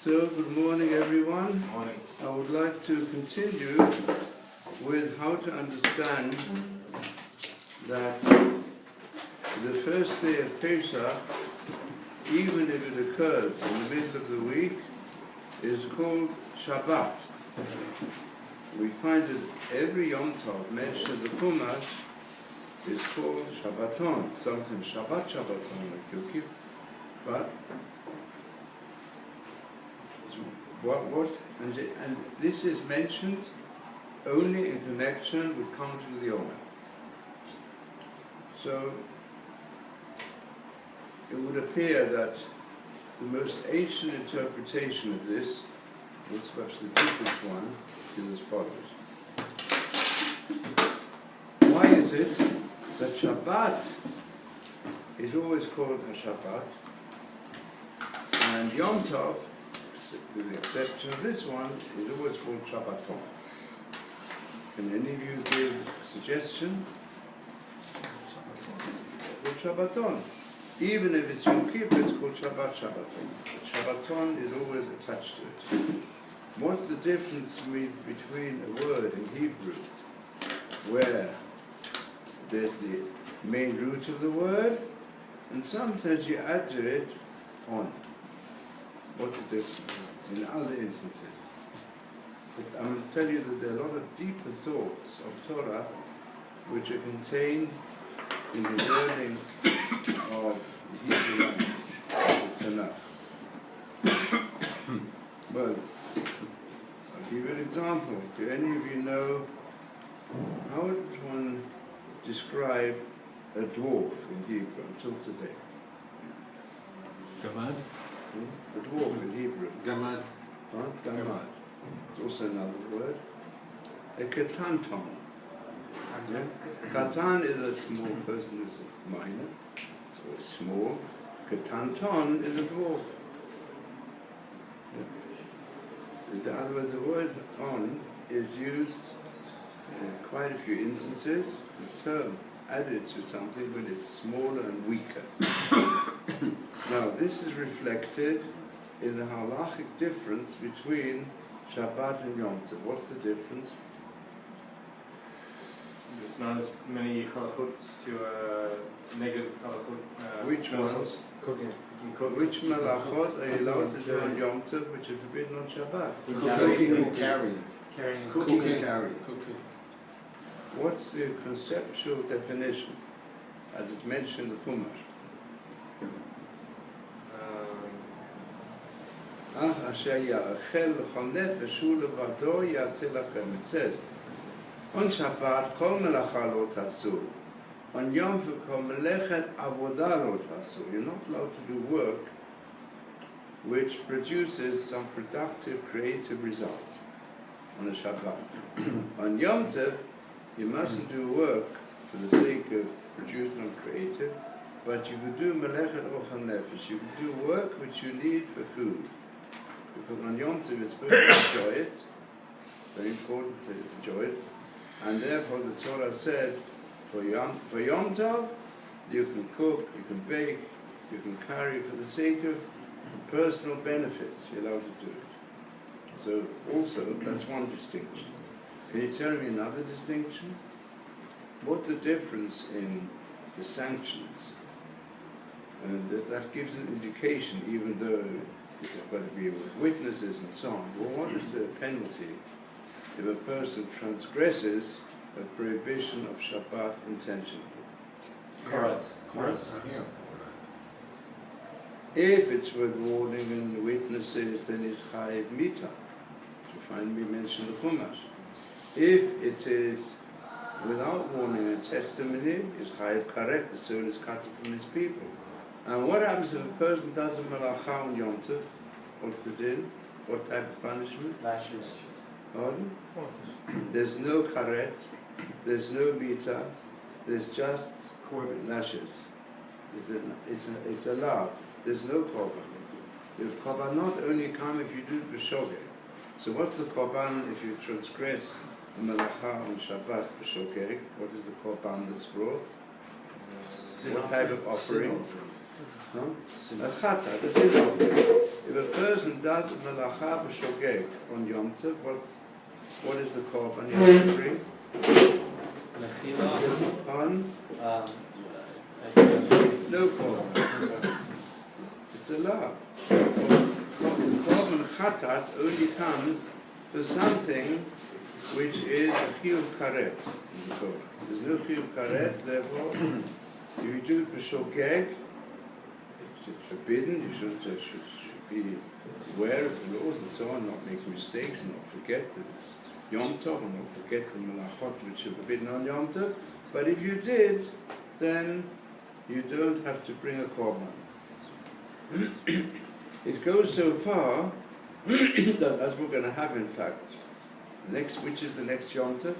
So, good morning everyone. Morning. I would like to continue with how to understand that the first day of Pesach, even if it occurs in the middle of the week, is called Shabbat. We find that every Yom Tov mentioned in the Chumash is called Shabbaton, sometimes Shabbaton, like you keep, but and this is mentioned only in connection with counting the Omer. So it would appear that the most ancient interpretation of this, what's perhaps the deepest one, is as follows. Why is it that Shabbat is always called HaShabbat and Yom Tov, with the exception of this one, is always called Shabbaton? Can any of you give a suggestion? Called Shabbaton. Even if it's Yom Kippur, it's called Shabbaton. But Shabbaton is always attached to it. What's the difference between a word in Hebrew where there's the main root of the word and sometimes you add to it on? What's the difference in other instances? But I must tell you that there are a lot of deeper thoughts of Torah which are contained in the learning of the Hebrew language, the Tanakh. Well, I'll give you an example. Do any of you know how does one describe a dwarf in Hebrew until today? Gamad? A dwarf in Hebrew. Gamad. Right? Gamad. It's also another word. A katanton. Yeah? Katan is a small person who's a minor, so it's small. Katanton is a dwarf. Yeah. In other words, the word on is used in quite a few instances, the term added to something when it's smaller and weaker. Now, this is reflected in the halachic difference between Shabbat and Yom Tov. What's the difference? There's not as many chalachuts to negative chalachut. Which ones? Cooking. Which malachot are you allowed to do on Yom Tov which are forbidden on Shabbat? Cooking and carrying. Cooking and carrying. What's the conceptual definition as it's mentioned in the Chumash? It says, on Shabbat, kol melacha lo tasu. On Yom Tov, kol melechet avodah lo tasu. You're not allowed to do work which produces some productive, creative result on a Shabbat. On Yom Tov, you mustn't do work for the sake of producing something creative, but you could do melechet ochel nefesh. You could do work which you need for food. Because on Yom Tov it's supposed to enjoy it, very important to enjoy it, and therefore the Torah said, for Yom Tov, you can cook, you can bake, you can carry for the sake of personal benefits, you're allowed to do it. So also, that's one distinction. Can you tell me another distinction? What's the difference in the sanctions? And that gives an indication, even though it's got to be with witnesses and so on. Well, what is the penalty if a person transgresses a prohibition of Shabbat intentionally? Correct. If it's with warning and witnesses, then it's chayiv mita. You find me mention the Chumash. If it is without warning and testimony, it's chayiv karet. The soul is cut from his people. And what happens if a person does a malacha on Yom Tov? What's the din? What type of punishment? Lashes. Pardon? There's no karet, there's no mita, there's just lashes. It's allowed. There's no korban. The korban not only come if you do it b'shogeg. So what's the korban if you transgress a malacha on Shabbat b'shogeg? What is the korban that's brought? What type of offering? No? A chata, the sin offering. If a person does melacha b'shogeg on Yom Tov, what is the korban you have to bring? On? No korban. It's a law. Korban chatat only comes for something which is a chiyuv karet. There's no chiyuv karet, therefore, if you do it b'shogeg, it's forbidden. You should be aware of the laws and so on, not make mistakes and not forget that it's Yom Tov and not forget the melachot which are forbidden on Yom Tov. But if you did, then you don't have to bring a korban. It goes so far that, as we're going to have, in fact, which is the next Yom Tov,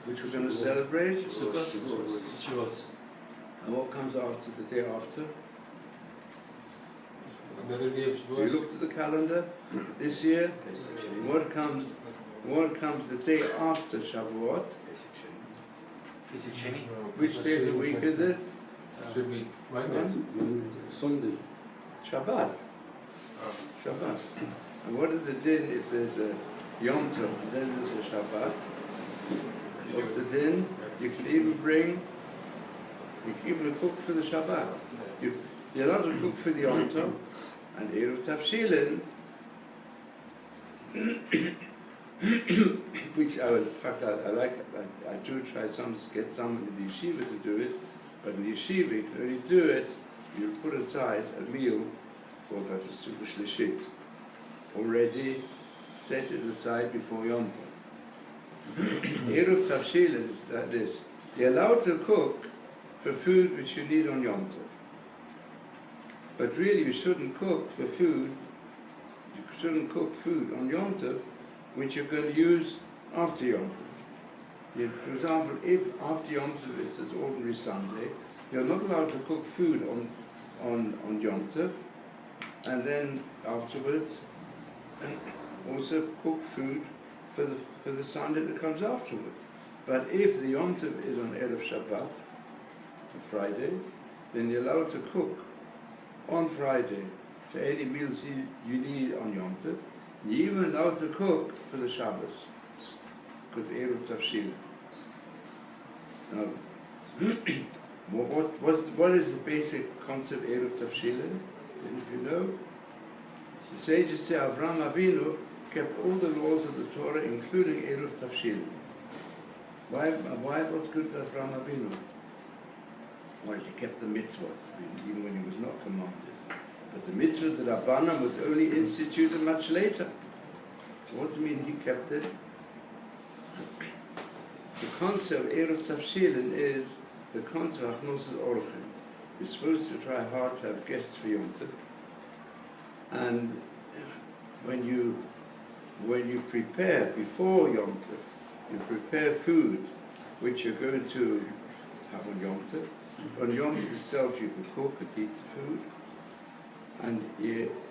which we're going to celebrate. Shavuos. And what comes after the day after? Another day of You Shavuos. looked at the calendar this year. What comes the day after Shavuot? Pesach Sheni. Which day of the week is it? Should be Monday. Sunday. Shabbat. Shabbat. And what is the din if there's a Yom Tov and then there's a Shabbat? What's the din? You can even cook for the Shabbat. You're allowed to cook for the Yom Tov and Eruv Tafshilin, which in fact I like. I do try sometimes to get someone in the yeshiva to do it, but in the yeshiva you can only do it. You put aside a meal for the Sukkot Shlishit, already set it aside before Yom Tov. Eruv Tafshilin is like this: you're allowed to cook for food which you need on Yom Tov. But really you shouldn't cook for food, you shouldn't cook food on Yom Tov which you're going to use after Yom Tov. For example, if after Yom Tov it's an ordinary Sunday, you're not allowed to cook food on Yom Tov, and then afterwards also cook food for the Sunday that comes afterwards. But if the Yom Tov is on Erev Shabbat, Friday, then you're allowed to cook on Friday for any meals you need on Yom Tov. You're even allowed to cook for the Shabbos, because Eruv Tafshil. Now, what is the basic concept of Eruv Tafshil? If you know, the sages say Avraham Avinu kept all the laws of the Torah, including Eruv Tafshil. Why was good for Avraham Avinu? Well, he kept the mitzvot, even when he was not commanded. But the mitzvah, the Rabbanan, was only instituted much later. So what does it mean he kept it? The concept of Eruv Tafshilin is the concept of Achnosis Orchim. You're supposed to try hard to have guests for Yom Tov. And when you prepare before Yom Tov, you prepare food which you're going to have on Yom Tov. On Yom Tov itself you can cook and eat the food. And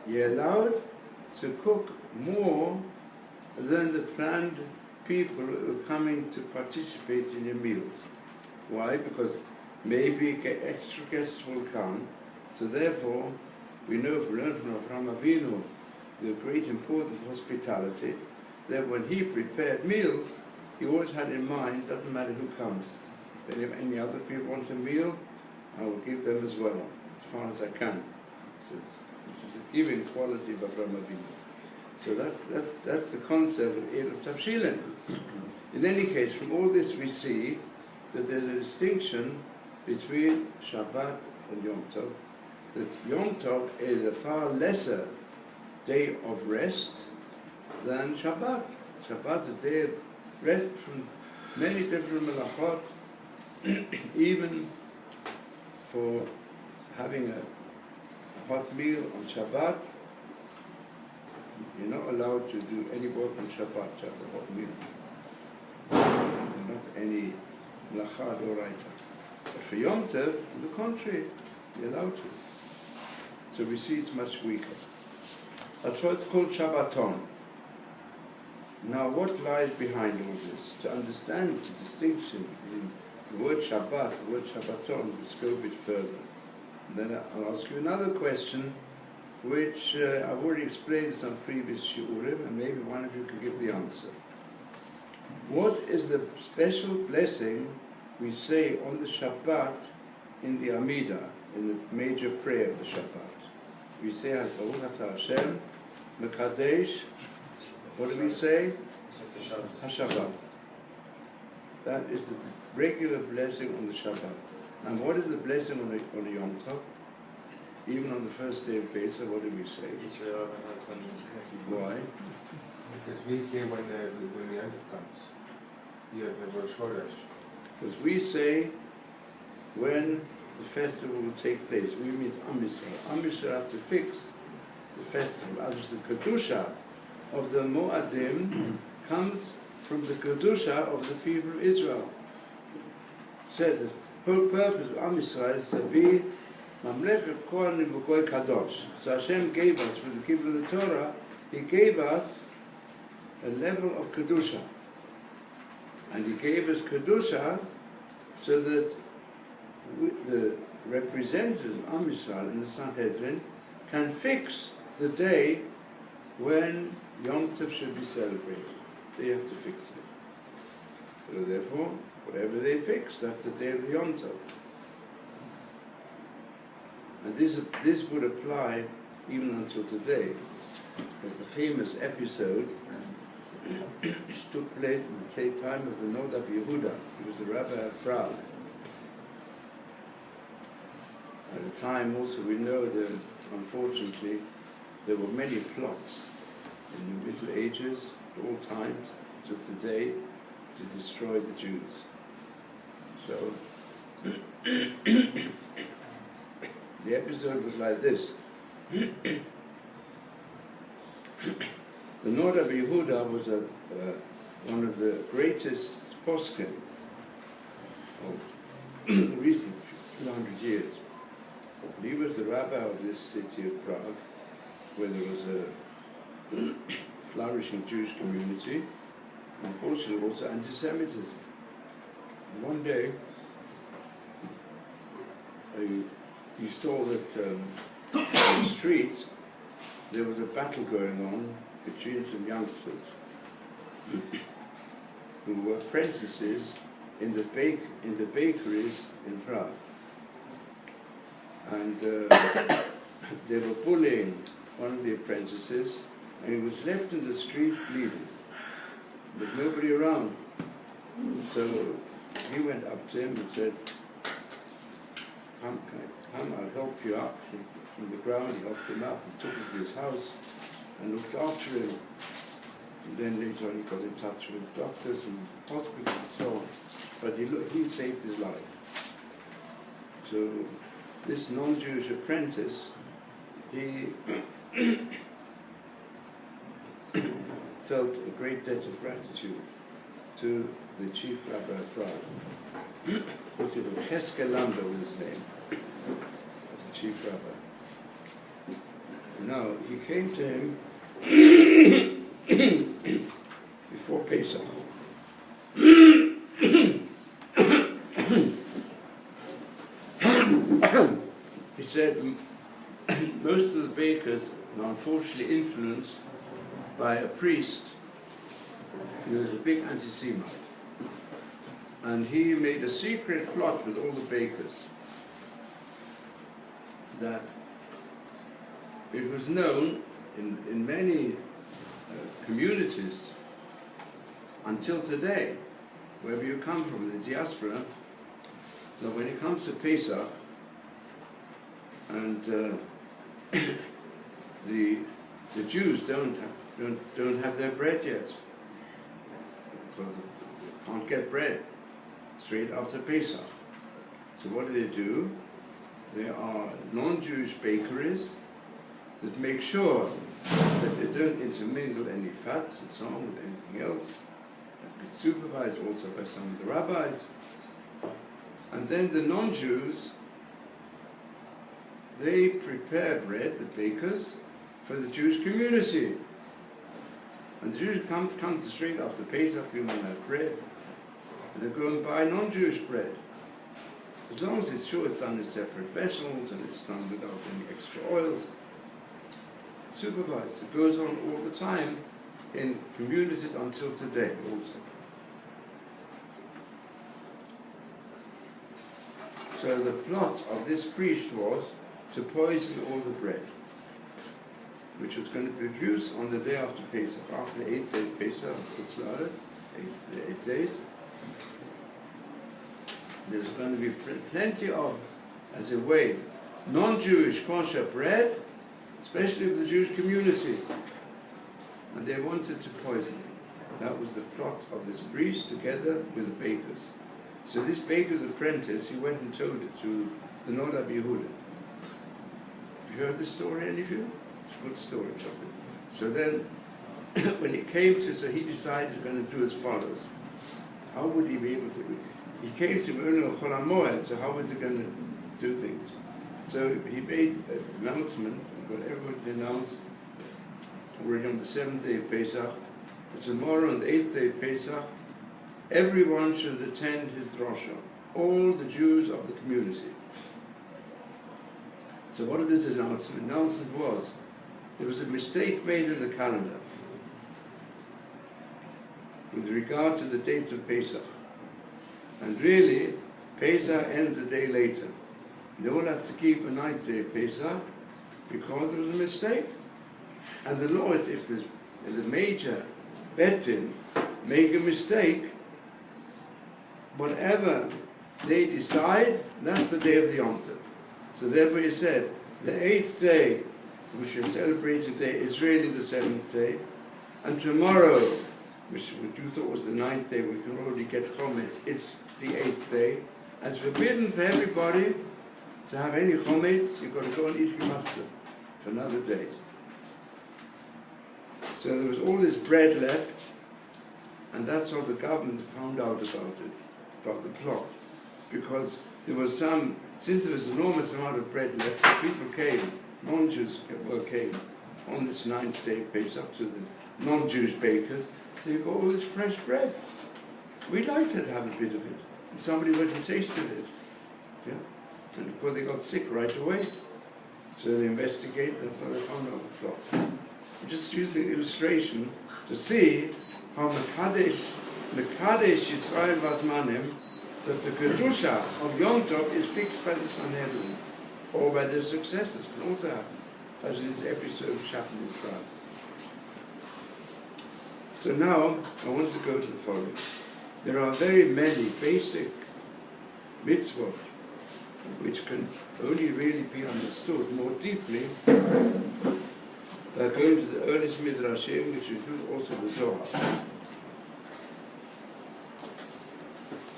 you're allowed to cook more than the planned people who are coming to participate in your meals. Why? Because maybe extra guests will come, so therefore we know from learning from Avraham Avinu the great importance of hospitality, that when he prepared meals, he always had in mind, doesn't matter who comes. If any other people want a meal, I will give them as well, as far as I can. So it's a giving quality of Avraham Avinu. So that's the concept of Eruv Tafshilin. In any case, from all this we see that there's a distinction between Shabbat and Yom Tov. That Yom Tov is a far lesser day of rest than Shabbat. Shabbat is a day of rest from many different melachot, even for having a hot meal on Shabbat. You're not allowed to do any work on Shabbat to have a hot meal. Not any melacha d'oraita. But for Yom Tov, on the contrary, you're allowed to. So we see it's much weaker. That's why it's called Shabbaton. Now, what lies behind all this? To understand the distinction between the word Shabbat, the word Shabbaton, let's go a bit further. And then I'll ask you another question. which I've already explained in some previous shiurim, and maybe one of you can give the answer. What is the special blessing we say on the Shabbat in the Amidah, in the major prayer of the Shabbat? We say, Baruch atah Hashem, Mekadesh, what do we say? HaShabbat. That is the regular blessing on the Shabbat. And what is the blessing on the Yom Tov? Even on the first day of Pesach, what do we say? Why? Because we say when the end of comes, you have the Rosh Chodesh. Because we say when the festival will take place. We mean Am Yisrael. Am Yisrael have to fix the festival. As the Kedusha of the Moadim comes from the Kedusha of the people of Israel. Said the whole purpose of Am Yisrael is to be Mamlechet Kohanim V'Goy Kadosh. So Hashem gave us, with the people of the Torah, He gave us a level of Kedusha. And He gave us Kedusha so that the representatives of Am Yisrael in the Sanhedrin can fix the day when Yom Tov should be celebrated. They have to fix it. So therefore, whatever they fix, that's the day of the Yom Tov. And this would apply even until today, as the famous episode which took place in the time of the Nodab Yehuda. He was the rabbi of Prague. At the time also we know that unfortunately there were many plots in the Middle Ages at all times to today to destroy the Jews. So the episode was like this. The Nodab Yehuda was one of the greatest poskim of the recent few hundred years. He was the rabbi of this city of Prague, where there was a flourishing Jewish community, unfortunately also anti-Semitism. And one day, he saw that in the street there was a battle going on between some youngsters who were apprentices in the bakeries in Prague. And they were bullying one of the apprentices, and he was left in the street bleeding, with nobody around. So he went up to him and said, come, I'll help you up from the ground. He helped him up and took him to his house and looked after him. And then later on he got in touch with doctors and hospitals and so on. But he saved his life. So this non-Jewish apprentice, he felt a great debt of gratitude to the chief rabbi of Prague. Cheskel Lambda was his name, of the chief rabbi. Now, he came to him before Pesach. He said most of the bakers are unfortunately influenced by a priest who was a big anti-Semite. And he made a secret plot with all the bakers that it was known in many communities until today, wherever you come from, the diaspora, that when it comes to Pesach, and the Jews don't have their bread yet, because they can't get bread straight after Pesach. So what do? There are non-Jewish bakeries that make sure that they don't intermingle any fats and so on with anything else. It's supervised also by some of the rabbis. And then the non-Jews, they prepare bread, the bakers, for the Jewish community. And the Jews come straight after Pesach, you want have bread. And they go and buy non-Jewish bread. As long as it's sure it's done in separate vessels and it's done without any extra oils. supervised. It goes on all the time in communities until today also. So the plot of this priest was to poison all the bread, which was going to be produced on the day after Pesach, after the 8th day of Pesach, Dessler, 8 days. There's going to be plenty of, as a way, non-Jewish kosher bread, especially of the Jewish community. And they wanted to poison it. That was the plot of this priest together with the bakers. So this baker's apprentice, he went and told it to the Noda Yehuda. Have you heard this story, any of you? It's a good story, something. So then, when it came to, so he decided he's going to do as follows. How would he be able to? He came to Chol HaMoed, so how was he going to do things? So he made an announcement, and got everybody to announce, already on the 7th day of Pesach, that tomorrow on the 8th day of Pesach, everyone should attend his drosha, all the Jews of the community. So what was his announcement? The announcement was, there was a mistake made in the calendar with regard to the dates of Pesach. And really, Pesach ends a day later. They all have to keep a 9th day of Pesach because there was a mistake. And the law is, if the major betin make a mistake, whatever they decide, that's the day of the Yom Tov. So therefore he said, the 8th day, which we're celebrating today, is really the 7th day. And tomorrow, which you thought was the 9th day, we can already get chometz, it's the 8th day. And it's forbidden for everybody to have any chometz. You've got to go and eat matzah for another day. So there was all this bread left, and that's how the government found out about it, about the plot. Because there was since there was an enormous amount of bread left, so people came, non-Jews came on this 9th day of Pesach to the non-Jewish bakers. So you got all this fresh bread. We'd like to have a bit of it. And somebody went and tasted it. Yeah? And of course they got sick right away. So they investigated, that's how they found out the plot. I just used the illustration to see how Mekadesh Yisrael Vazmanim, that the Kedusha of Yom Tov is fixed by the Sanhedrin, or by their successors, can also happen, as in this episode which happened in Prague. So now, I want to go to the following. There are very many basic mitzvot which can only really be understood more deeply by going to the earliest Midrashim, which include also the Zohar.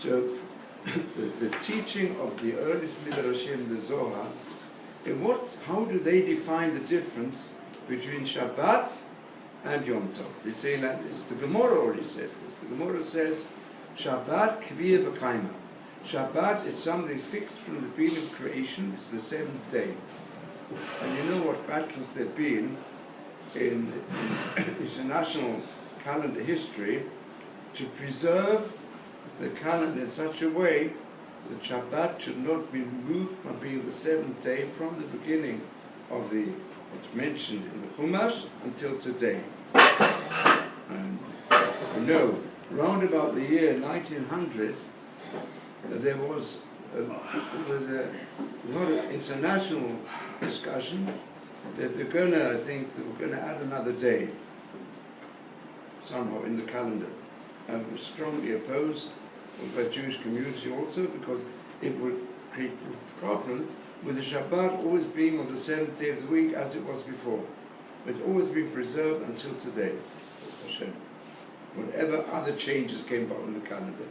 So, the teaching of the earliest Midrashim, the Zohar, how do they define the difference between Shabbat and Yom Tov? They say like this. The Gemara already says this. The Gemara says, Shabbat kviyah v'kaima. Shabbat is something fixed from the beginning of creation. It's the 7th day. And you know what battles there have been in international calendar history to preserve the calendar in such a way that Shabbat should not be moved from being the 7th day from the beginning of what's mentioned in the Chumash until today. And you know, round about the year 1900, there was a lot of international discussion that they're going to add another day somehow in the calendar. And was strongly opposed by the Jewish community also, because it would create problems with the Shabbat always being on the 7th day of the week as it was before. It's always been preserved until today, Hashem. Whatever other changes came about in the calendar.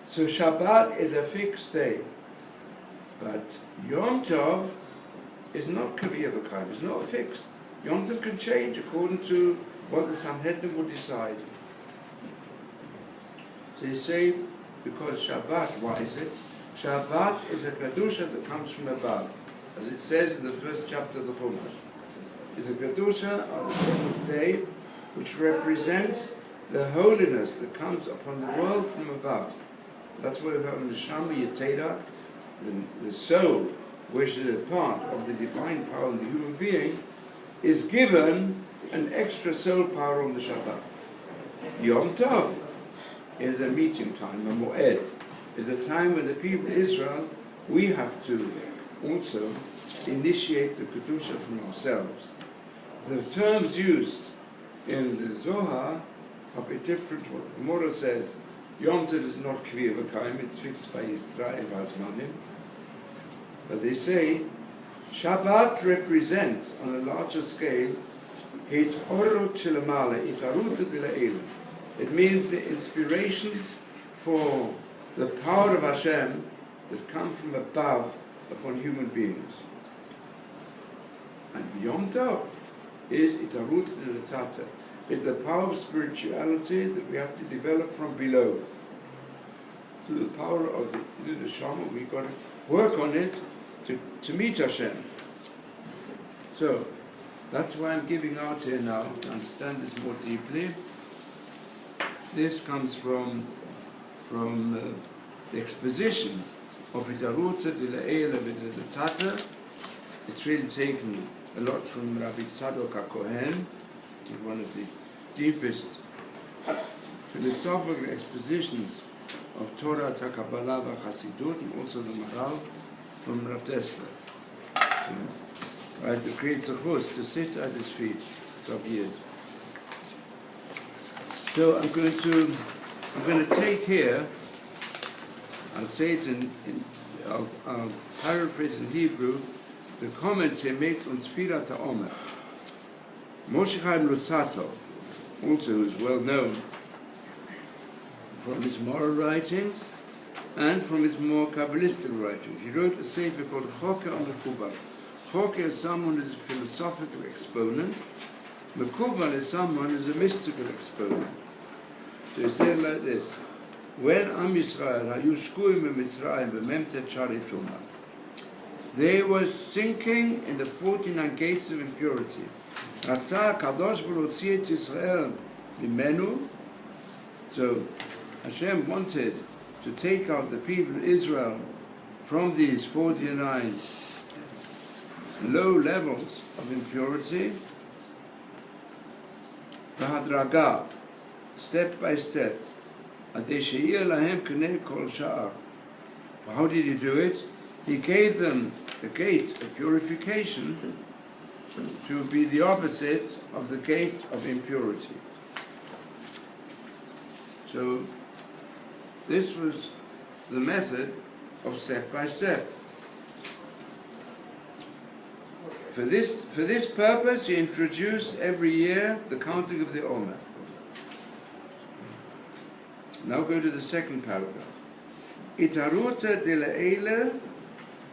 So Shabbat is a fixed day, but Yom Tov is not Kaviyah V'Kaim, it's not fixed. Yom Tov can change according to what the Sanhedrin would decide. So they say, because Shabbat, why is it? Shabbat is a Kedusha that comes from above. As it says in the first chapter of the Chumash. It's a Kedusha of the 7th day, which represents the holiness that comes upon the world from above. That's why we have Neshama Yetera, the soul, which is a part of the divine power in the human being, is given an extra soul power on the Shabbat. Yom Tov is a meeting time, a moed, is a time when the people of Israel, we have to also initiate the Kedusha from ourselves. The terms used in the Zohar are a bit different. What the Maharal says, Yom Tov is not Kvi V'Kaim, it's fixed by Yisrael Vazmanim. But they say, Shabbat represents, on a larger scale, it means the inspirations for the power of Hashem that come from above upon human beings. And Yom Tov is itarut dilatata. It's the power of spirituality that we have to develop from below. Through the power of the Neshama, we've got to work on it to meet Hashem. So, that's why I'm giving out here now, to understand this more deeply. This comes from the exposition of Itaruta Dila'ela V'Dilatata. It's really taken a lot from Rabbi Tzadok HaKohen, one of the deepest philosophical expositions of Torah, Kabbalah, Chassidut, and also the Maharal from Rav Dessler. Right, the creates a host to sit at his feet for years. So I'm going to take here, I'll say it I'll paraphrase in Hebrew, the comments he makes on Sfirat Omer. Moshe Chaim Luzzatto, also who is well known from his moral writings and from his more Kabbalistic writings. He wrote a sefer called Choker on Mekubal. Choker is someone who is a philosophical exponent. Mekubal is someone who is a mystical exponent. So he said like this: when Am Yisrael hayu shkuim b'Mitzrayim b'memtet charituma, they were sinking in the 49 gates of impurity. Ratzah Kadosh Baruch Hu et Yisrael b'menu. So Hashem wanted to take out the people of Israel from these 49 low levels of impurity. B'hadraga, step by step. How did he do it? He gave them the gate of purification to be the opposite of the gate of impurity. So this was the method of step by step. For this purpose, he introduced every year the counting of the Omer. Now go to the second paragraph. Itaruta de la Eile.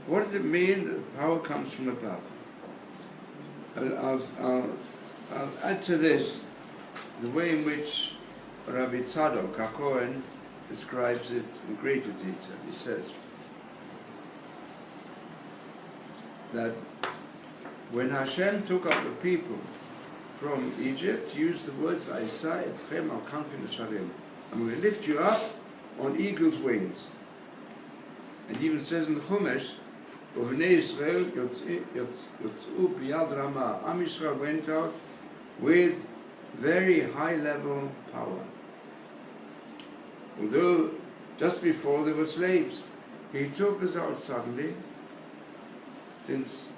What does it mean that power comes from above? I'll add to this the way in which Rabbi Tzadok HaKohen describes it in greater detail. He says that when Hashem took up the people from Egypt, he used the words "Va'isa etchem al kanfei nesharim." I'm going to lift you up on eagle's wings. And he even says in the Chumash, "Uvnei Yisrael yotzu biyad ramah." Am Yisrael went out with very high-level power. Although just before they were slaves, he took us out suddenly, since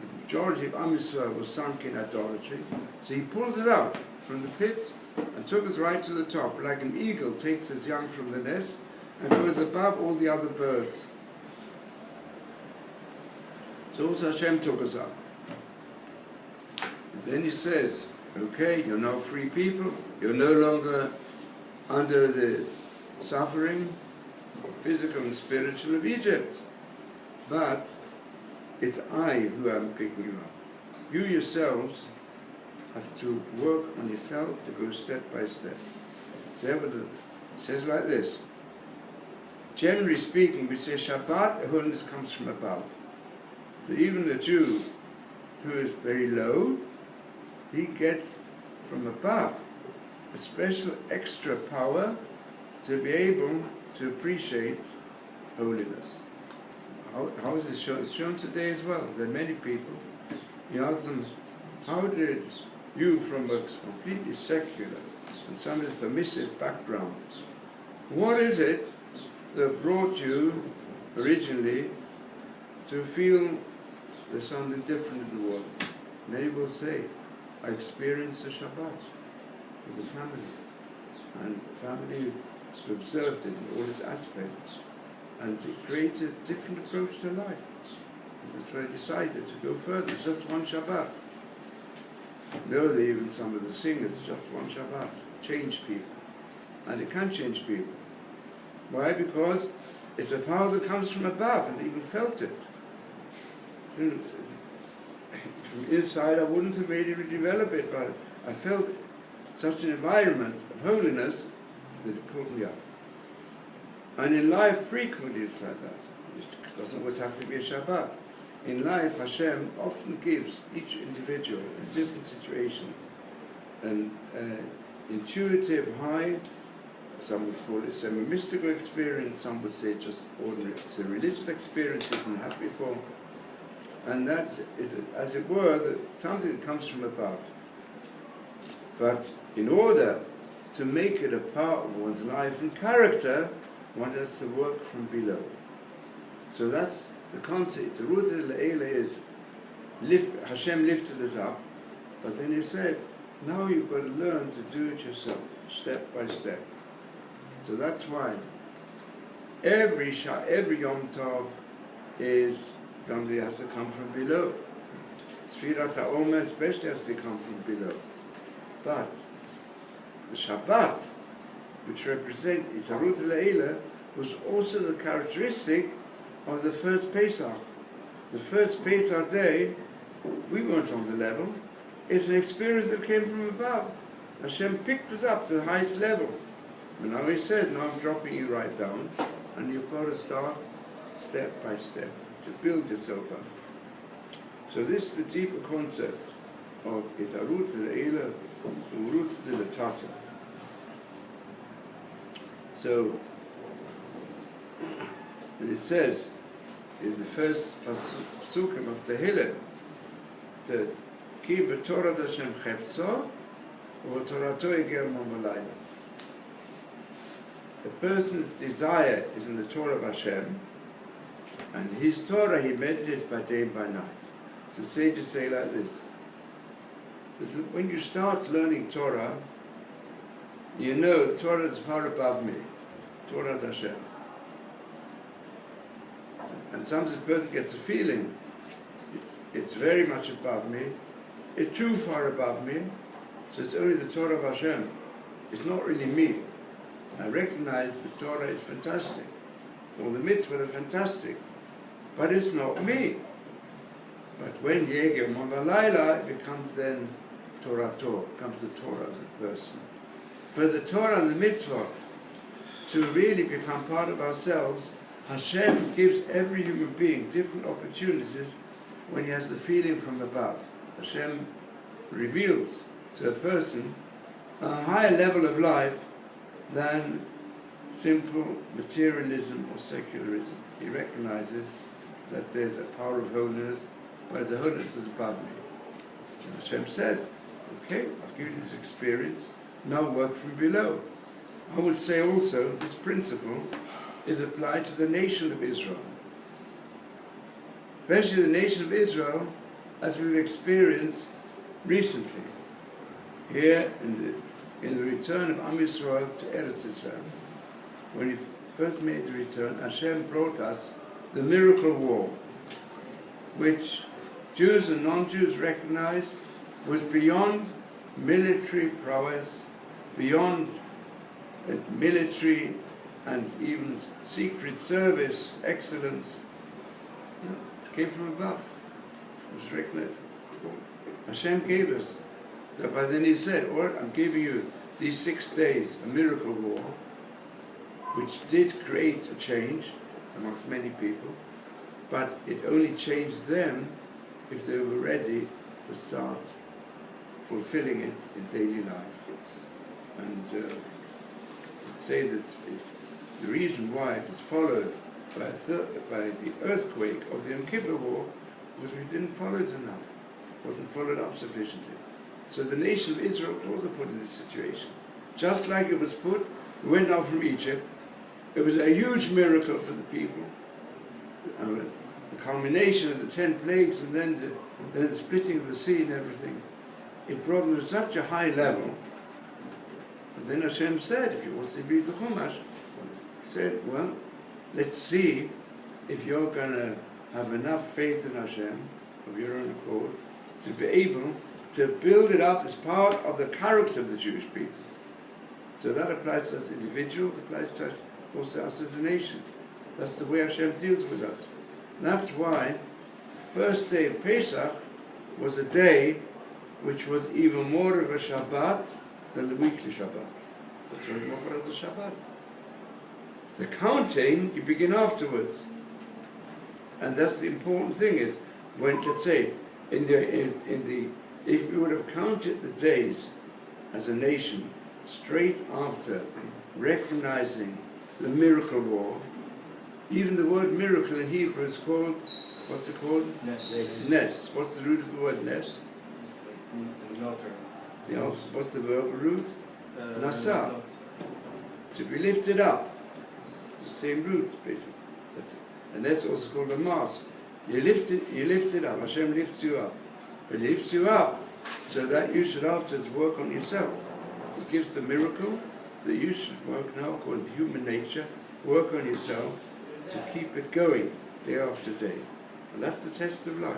the majority of Am Yisrael was sunk in idolatry. So he pulled it out from the pit and took us right to the top, like an eagle takes its young from the nest and goes above all the other birds. So also Hashem took us up. And then he says, okay, you're now free people, you're no longer under the suffering, physical and spiritual of Egypt. But it's I who am picking you up. You yourselves have to work on yourself to go step by step. So it says like this. Generally speaking, we say Shabbat, holiness comes from above. So even the Jew who is very low, he gets from above a special extra power to be able to appreciate holiness. How is this shown? It's shown today as well. There are many people, you ask them, How did you, from a completely secular and somewhat permissive background, what is it that brought you originally to feel there's something different in the world? Many will say, I experienced the Shabbat with the family, and the family observed it in all its aspects, and it created a different approach to life. And that's why I decided to go further. It's just one Shabbat. Know that even some of the singers, just one Shabbat, change people. And it can change people. Why? Because it's a power that comes from above, and they even felt it. From inside, I wouldn't have made it develop it, but I felt such an environment of holiness that it pulled me up. And in life, frequently it's like that. It doesn't always have to be a Shabbat. In life, Hashem often gives each individual in different situations an intuitive, high, some would call it semi-mystical experience, some would say just ordinary, it's a religious experience you didn't have before. And that's, as it were, something that comes from above. But in order to make it a part of one's life and character, one has to work from below. So that's the concept. The root of Le'ela is Hashem lifted us up, but then he said, now you've got to learn to do it yourself, step by step. So that's why every Yom Tov is something that has to come from below. Sfirat Omer especially has to come from below. But the Shabbat, which represents Itarut Le'ela, was also the characteristic of the first Pesach. The first Pesach day, we weren't on the level. It's an experience that came from above. Hashem picked us up to the highest level. And now he said, now I'm dropping you right down, and you've got to start step by step to build yourself up. So this is the deeper concept of Itarut Le'ela, Urut Dilatata. So, it says in the first pasukim of Tehillim, it says, Ki b'Torah Hashem chefzo, u'Torato eger maharal. A person's desire is in the Torah of Hashem, and his Torah he meditates by day and by night. So the sages say like this, that when you start learning Torah, you know the Torah is far above me, Torah Hashem. And sometimes a person gets a feeling, it's very much above me, it's too far above me, so it's only the Torah of Hashem. It's not really me. I recognize the Torah is fantastic, all the mitzvot are fantastic, but it's not me. But when Yeger Mavalayla, it becomes then Torah, becomes the Torah of the person. For the Torah and the mitzvot to really become part of ourselves, Hashem gives every human being different opportunities when he has the feeling from above. Hashem reveals to a person a higher level of life than simple materialism or secularism. He recognizes that there's a power of holiness, where the holiness is above me. And Hashem says, okay, I've given you this experience, now work from below. I would say also this principle is applied to the nation of Israel. Especially the nation of Israel, as we've experienced recently, here in the return of Am Yisrael to Eretz Israel. When he first made the return, Hashem brought us the miracle war, which Jews and non-Jews recognized was beyond military prowess, beyond military and even secret service excellence. It came from above. It was recognized. Hashem gave us. But then he said, I'm giving you these 6 days, a miracle war, which did create a change amongst many people, but it only changed them if they were ready to start fulfilling it in daily life. And say that the reason why it was followed by the earthquake of the Yom Kippur War was we didn't follow it enough. wasn't followed up sufficiently. So the nation of Israel was also put in this situation. Just like it was put, we went out from Egypt, it was a huge miracle for the people. And the culmination of the 10 plagues and then the splitting of the sea and everything. It brought them to such a high level. But then Hashem said, if you want to read the Chumash, said, well, let's see if you're going to have enough faith in Hashem, of your own accord, to be able to build it up as part of the character of the Jewish people. So that applies to us as individuals, applies to us also us as a nation. That's the way Hashem deals with us. And that's why the first day of Pesach was a day which was even more of a Shabbat than the weekly Shabbat. That's why Maharal is a Shabbat. The counting, you begin afterwards. And that's the important thing is, when, let's say, if we would have counted the days as a nation straight after recognizing the miracle war, even the word miracle in Hebrew is called, what's it called? Nes. Nes. What's the root of the word nes? Means to melter. What's the verbal root? Nasa. To be lifted up. The same root, basically. That's it. And that's also called a mass. You lift it up. Hashem lifts you up. But He lifts you up so that you should afterwards work on yourself. He gives the miracle, so you should work now according to human nature, work on yourself to keep it going day after day. And that's the test of life.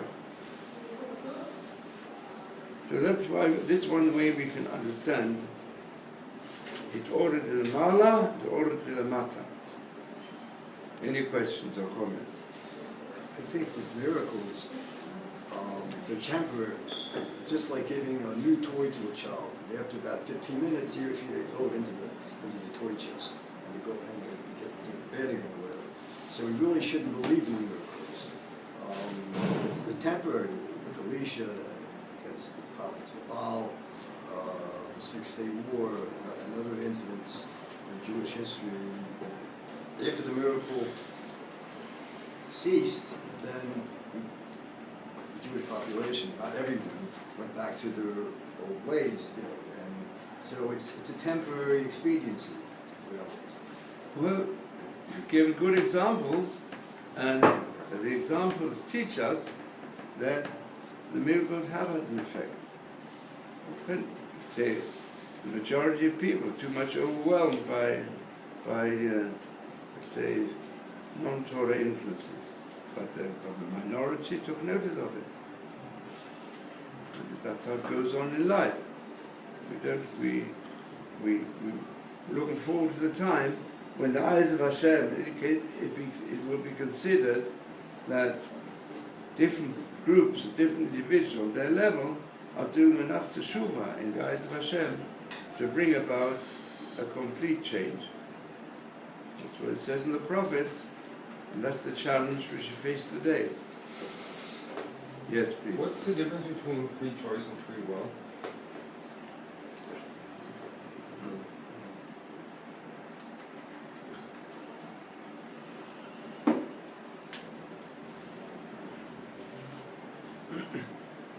So that's why this one way we can understand it ordered to the mala, it ordered to the mata. Any questions or comments? I think with miracles, they're temporary. Just like giving a new toy to a child. After about 15 minutes, he or she, they throw it into the toy chest. And they go and they get the bedding or whatever. So we really shouldn't believe in miracles. It's the temporary, with Elisha against the prophets of Baal, the 6-Day War, and other incidents in Jewish history. After the miracle ceased, then the Jewish population, not everyone, went back to their old ways, and so it's a temporary expediency. Well, you've given good examples, and the examples teach us that the miracles have had an effect. But say the majority of people too much overwhelmed by say non-Torah influences, but the minority took notice of it. And that's how it goes on in life. We're looking forward to the time when the eyes of Hashem, it will be considered that different groups, different individuals, their level, are doing enough teshuvah in the eyes of Hashem to bring about a complete change. That's what it says in the prophets, and that's the challenge which you face today. Yes, please. What's the difference between free choice and free will?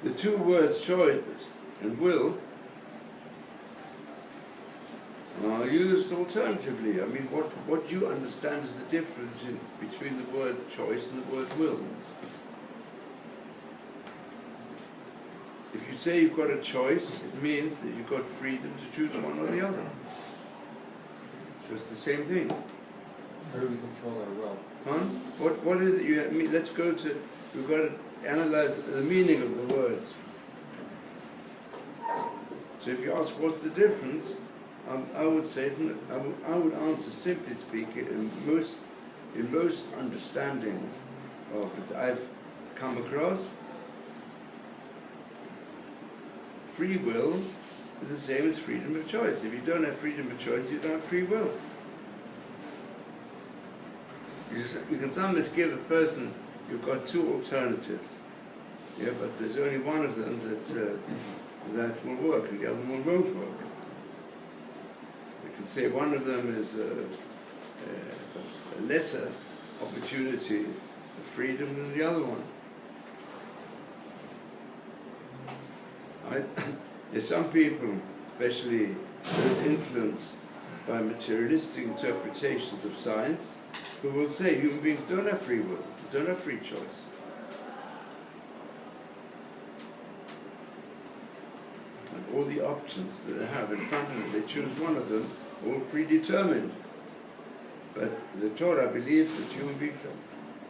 The two words choice and will are used alternatively. I mean, what you understand is the difference between the word choice and the word will. If you say you've got a choice, it means that you've got freedom to choose one or the other. So it's the same thing. How do we control our will? Huh? What is it you mean? Let's go to, we've got to analyze the meaning of the words. So if you ask what's the difference, I would say, I would answer, simply speaking, in most understandings of it I've come across, free will is the same as freedom of choice. If you don't have freedom of choice, you don't have free will. You can sometimes give a person, you've got two alternatives, yeah, but there's only one of them that will work, and the other one won't work. You can say one of them is a lesser opportunity of freedom than the other one. There's some people, especially those influenced by materialistic interpretations of science, who will say human beings don't have free will, don't have free choice. And all the options that they have in front of them, they choose one of them, all predetermined. But the Torah believes that human beings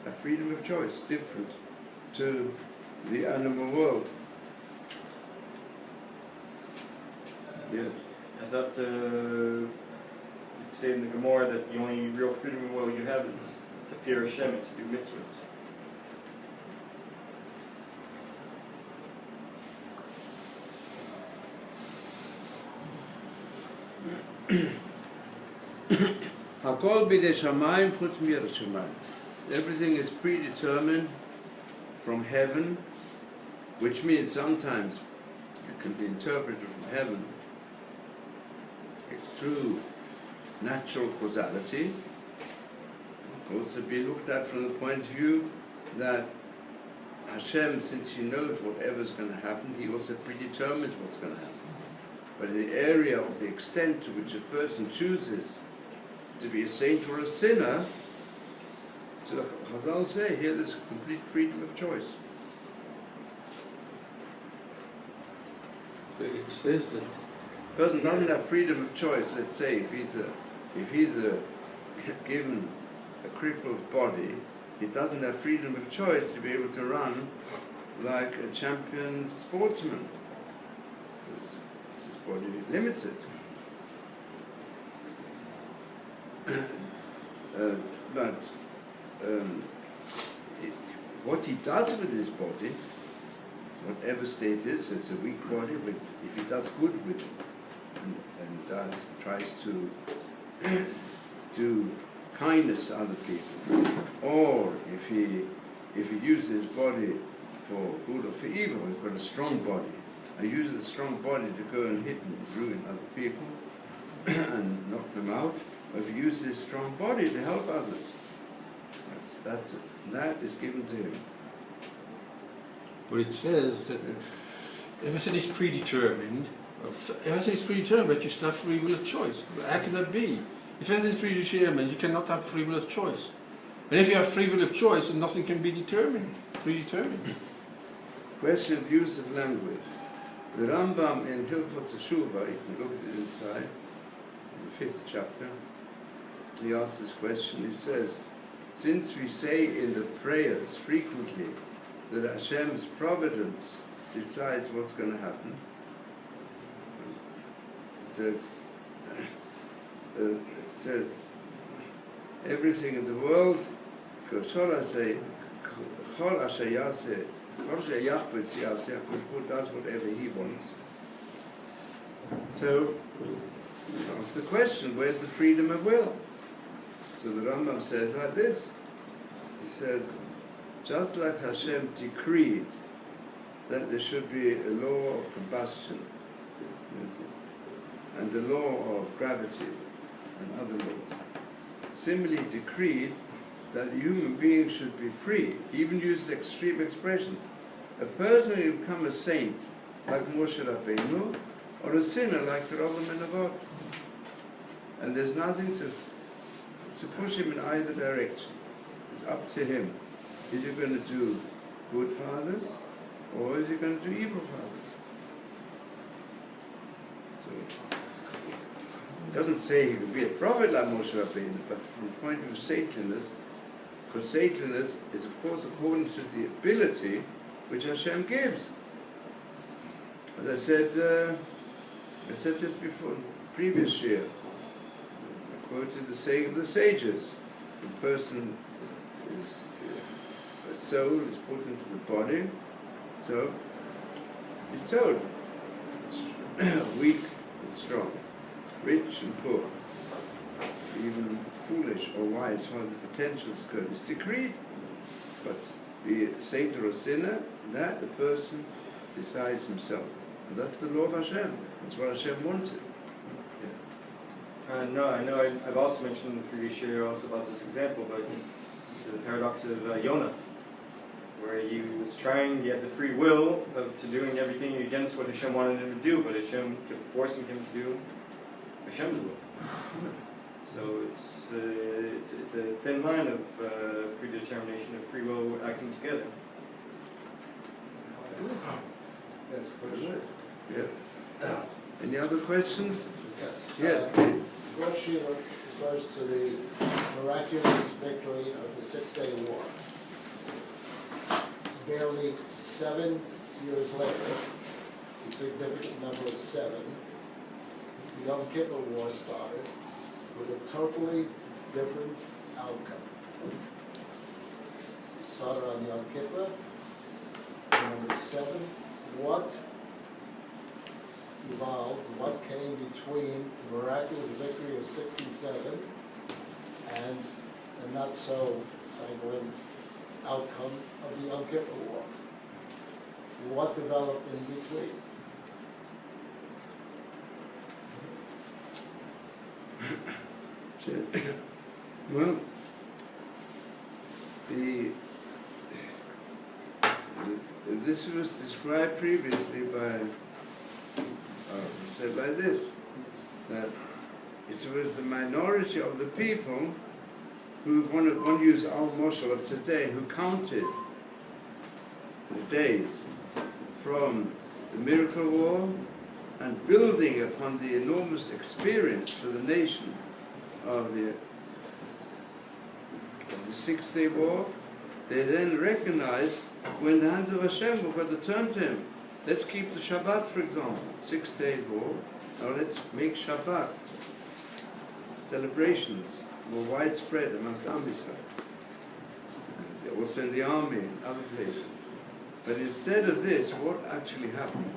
have freedom of choice, different to the animal world. Yes. I thought it stated in the Gemara that the only real freedom of will you have is to fear Hashem and to do mitzvahs. Hakol bidei shamayim chutz mirat shamayim. Everything is predetermined from heaven, which means sometimes it can be interpreted from heaven. It's through natural causality. It can also be looked at from the point of view that Hashem, since He knows whatever's going to happen, He also predetermines what's going to happen. But in the area of the extent to which a person chooses to be a saint or a sinner, so Chazal say here there's complete freedom of choice. But it says that A person doesn't have freedom of choice. Let's say if he's given a crippled body, he doesn't have freedom of choice to be able to run like a champion sportsman, because his body limits it. What he does with his body, whatever state it is, it's a weak body, but if he does good with it and tries to do kindness to other people, or if he uses his body for good or for evil, he's got a strong body, and uses a strong body to go and hit and ruin other people and knock them out, or if he uses his strong body to help others, that is given to him. But it says that everything is predetermined. Everything is predetermined, but you still have free will of choice. How can that be? If everything is predetermined, you cannot have free will of choice. And if you have free will of choice, then nothing can be predetermined. Question of use of language. The Rambam in Hilchot Teshuvah, you can look at it inside, in the 5th chapter, he asks this question. He says, since we say in the prayers frequently that Hashem's providence decides what's going to happen, it says everything in the world, does whatever He wants. So, that's the question, where's the freedom of will? So the Rambam says like this, he says, just like Hashem decreed that there should be a law of combustion, and the law of gravity, and other laws, similarly decreed that the human being should be free, even uses extreme expressions. A person will become a saint like Moshe Rabbeinu, or a sinner like the Rabbi Menavot. And there's nothing to push him in either direction. It's up to him. Is he going to do good fathers, or is he going to do evil fathers? So it doesn't say he could be a prophet like Moshe Rabbeinu, but from the point of view of saintliness, because saintliness is of course according to the ability which Hashem gives. As I said just before, previous year, I quoted the saying of the sages. The person is, a soul is put into the body, so he's told, weak and strong, rich and poor, even foolish or wise as far as the potential is concerned, is decreed. But be it a saint or a sinner, that the person decides himself. And that's the law of Hashem. That's what Hashem wanted. No, I know I've also mentioned in the previous year also about this example, but the paradox of Yonah, where he was trying, he had the free will to doing everything against what Hashem wanted him to do, but Hashem kept forcing him to do Hashem's will. So it's a thin line of predetermination and free will acting together. That's a question. Yeah. Any other questions? Yes. Yes, please. Rashi refers to the miraculous victory of the Six-Day War. Barely 7 years later, the significant number of 7, the Yom Kippur War started with a totally different outcome. It started on Yom Kippur, number 7. What evolved, what came between the miraculous victory of 67 and a not so sanguine outcome of the Yom Kippur War? What developed in between? Well, this was described previously by, said like this, that it was the minority of the people who, want to use our Maharal of today, who counted the days from the miracle war and building upon the enormous experience for the nation of the Six-Day War. They then recognized when the hands of Hashem were going to turn to Him. Let's keep the Shabbat, for example, 6 days war. Now let's make Shabbat celebrations more widespread amongst Am Yisrael, and also in the army and other places. But instead of this, what actually happened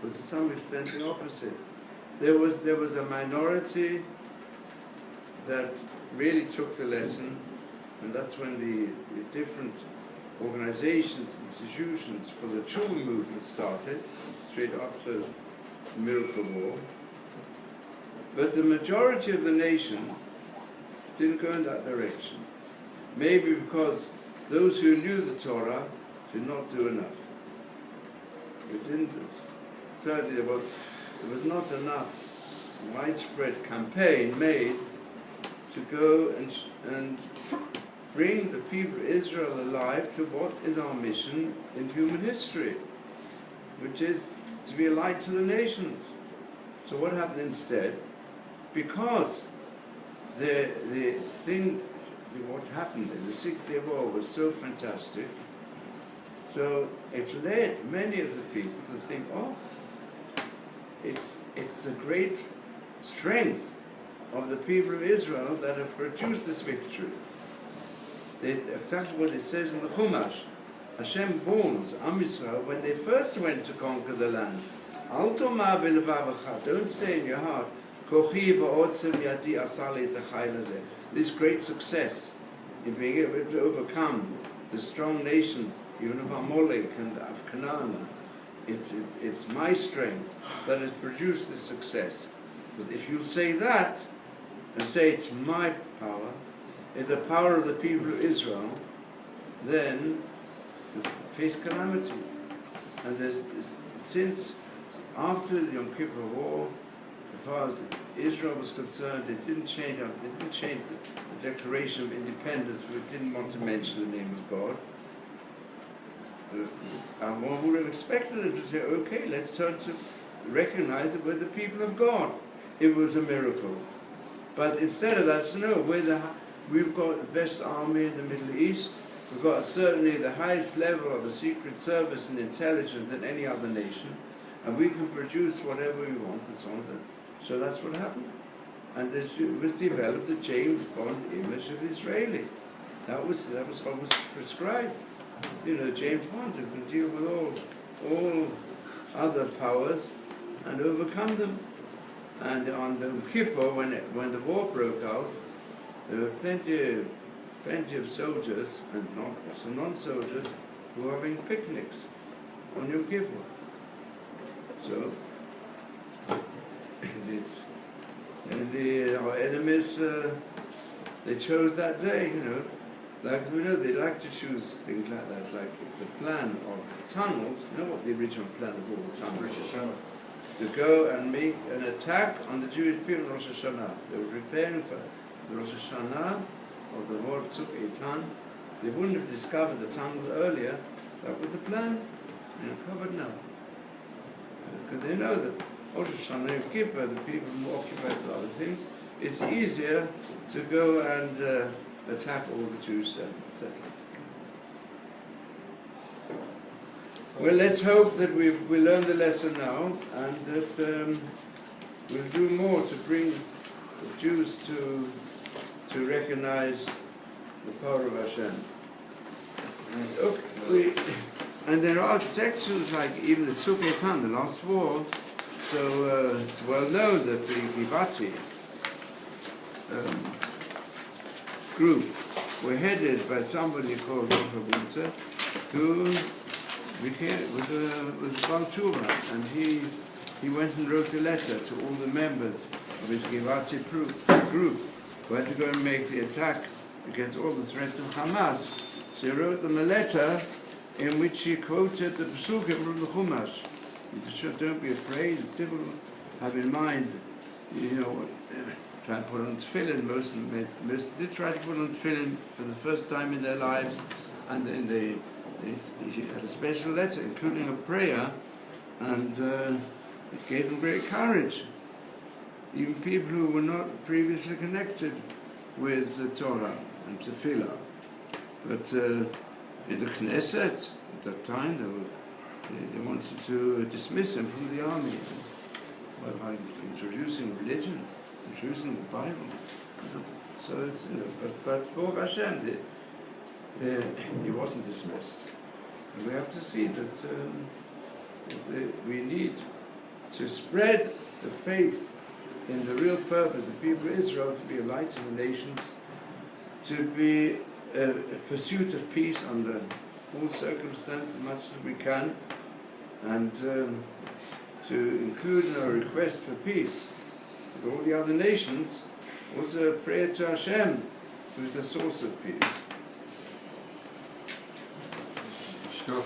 was to some extent the opposite. There was a minority that really took the lesson, and that's when the different organizations, institutions for the Children movement started, straight after the Miracle War. But the majority of the nation didn't go in that direction. Maybe because those who knew the Torah did not do enough. It didn't. Certainly there was not enough widespread campaign made to go and bring the people of Israel alive to what is our mission in human history, which is to be a light to the nations. So what happened instead? Because what happened in the Six-Day War was so fantastic, so it led many of the people to think, oh, it's a great strength of the people of Israel that have produced this victory. Exactly what it says in the Chumash. Hashem warns Am Yisrael when they first went to conquer the land. Al tomar b'levavecha, don't say in your heart, Kochi v'otzem yadi asali t'chayil hazeh. This great success in being able to overcome the strong nations, even of Amalek and of Canaan, it's my strength that has produced this success. Because if you say that, and say it's my power, it's the power of the people of Israel, then you face calamity. And since after the Yom Kippur War, as far as Israel was concerned, they didn't change the Declaration of Independence. We didn't want to mention the name of God. And one would have expected them to say, okay, let's turn to recognize that we're the people of God. It was a miracle. But instead of that, no, we've got the best army in the Middle East. We've got certainly the highest level of the secret service and intelligence than any other nation, and we can produce whatever we want and so on. So that's what happened. And this was developed the James Bond image of the Israeli. That was what was prescribed. You know, James Bond who can deal with all other powers and overcome them. And on the Yom Kippur, when the war broke out, there were plenty of soldiers and also non-soldiers who were having picnics on Yom Kippur. So our enemies they chose that day, you know, Like, you know, they like to choose things like that, like the plan of the tunnels. You know what the original plan of all the tunnels Rosh was? Hashanah. To go and make an attack on the Jewish people in Rosh Hashanah. They were preparing for the Rosh Hashanah of the Hor Tzuk Eitan. They wouldn't have discovered the tunnels earlier. That was the plan. Covered now. Because they know that Rosh Hashanah, Yom Kippur, the people are occupied with other things. It's easier to go and attack all the Jewish settlers. Well, let's hope that we learn the lesson now, and that we'll do more to bring the Jews to recognize the power of Hashem. And there are sections like even the Tzuk Eitan, the last war. So it's well known that the Givati group were headed by somebody called Rosh Winter, who was Baal Tshuva, and he went and wrote a letter to all the members of his Givati group who had to go and make the attack against all the threats of Hamas. So he wrote them a letter in which he quoted the Pesukim from the Chumash. He said, don't be afraid, it's difficult to have in mind, try to put on tefillin. Most did try to put on tefillin for the first time in their lives, and then he had a special letter, including a prayer, and it gave them great courage. Even people who were not previously connected with the Torah and tefillah. But in the Knesset, at that time, they wanted to dismiss him from the army by introducing religion, introducing the Bible. So it's, but Baruch Hashem, he wasn't dismissed. And we have to see that we need to spread the faith in the real purpose of the people of Israel, to be a light to the nations, to be a pursuit of peace under all circumstances as much as we can, and to include in our request for peace with all the other nations also a prayer to Hashem, who is the source of peace. Sure.